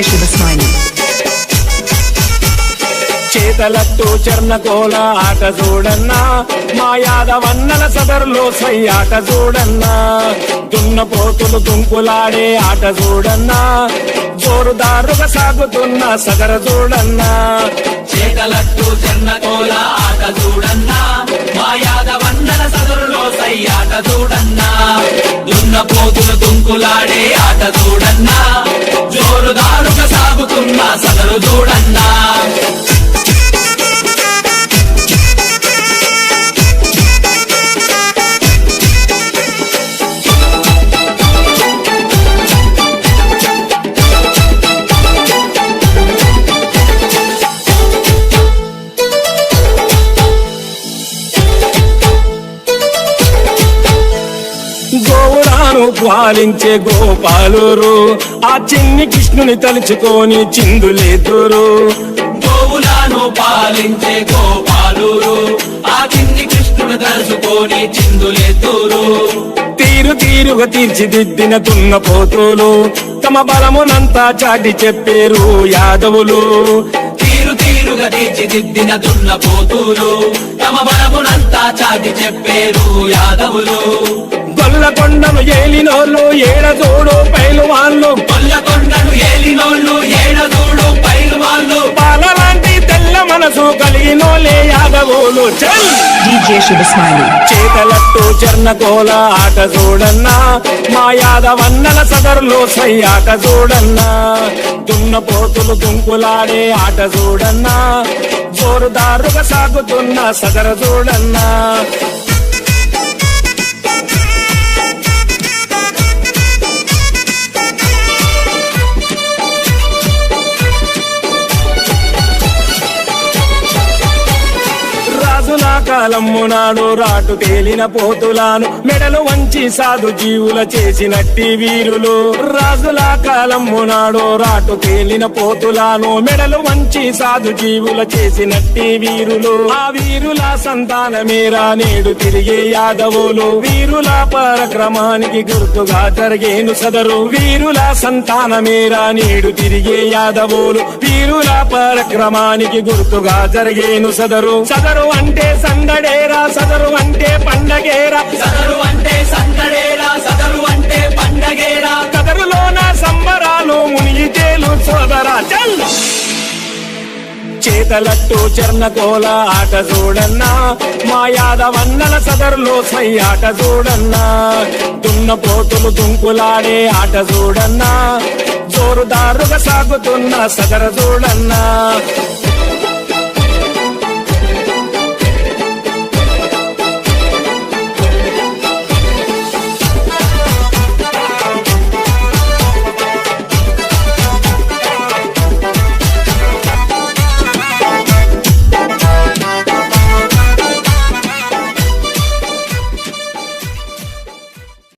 Shiva Smiley. చేతలట్టు చర్ణకోల ఆట చూడన్నా మా యాదవన్నల సదరులో సై ఆట చూడన్నా దున్నపోతులు దుంకులాడే ఆట చూడన్నా జోరుదారుగా సాగుతున్న సగర చూడన్నా చేతలట్టు చర్ణకోల ఆట చూడన్నా మా యాదవన్నల సదరులో సై ఆట చూడన్నా దున్నపోతులు దుంకులాడే ఆట చూడన్నా జోరుదారుగా సాగుతున్న సదరు చూడన్నా గోవురాను పాలించే గోపాలురు ఆ చిన్ని కృష్ణుని తలుచుకొని చిందులేదురు గోవులను పాలించే గోపాలురు ఆ చిన్ని కృష్ణుడు తలుచుకొని చిందులెత్తురు తీరు తీరుగా తీర్చిదిద్దిన దున్నపోతులు తమ బలమునంతా చాటి చెప్పేరు యాదవులు తీరు తీరుగా తీర్చిదిద్దిన దున్నపోతులు తమ బలమునంతా చాటి చెప్పేరు యాదవులు గొల్లకొండను ఏలినోళ్ళు ఏడదోడు పైలువాళ్ళు గొల్లకొండను ఏలినోళ్ళు ఏడదోడు పైలువాళ్ళు పాలలాంటి తెల్ల మనసు కలిగినోలే యాదవులు DJ Shiva Smiley. చేతలట్టు చర్ణకోల ఆట చూడన్నా మా యాదవన్నల సదరులో సై ఆట చూడన్నా దున్నపోతులు దుంకులాడే ఆట చూడన్నా జోరుదారుగా సాగుతున్న సదర చూడన్నా కాలమ్ము నాడు రాటు తేలిన పోతులాను మెడలు వంచి సాధు జీవుల చేసినట్టి వీరులు రాజుల కాలమ్ము నాడు రాటు తేలిన పోతులాను మెడలు వంచి సాధు జీవుల చేసినట్టి వీరులు ఆ వీరుల సంతానమేరా నేడు తిరిగే యాదవులు వీరుల పరక్రమానికి గుర్తుగా జరిగేను సదరు వీరుల సంతానమేరా నేడు తిరిగే యాదవులు వీరుల పరక్రమానికి గుర్తుగా జరిగేను సదరు సదరు అంటే సందడేరా సదరు అంటే పండగేరా సదరు అంటే సందడేరా సదరు అంటే పండగేరా సదరులోన సంబరాలు మునిగి తేలు సోదరా చల్ చేతలట్టు చర్ణకోల ఆట చూడన్నా మా యాదవన్నల సదరులో సై ఆట చూడన్నా దున్నపోతులు దుంకులాడే ఆట చూడన్నా జోరుదారుగా సాగుతున్న సదర చూడన్నా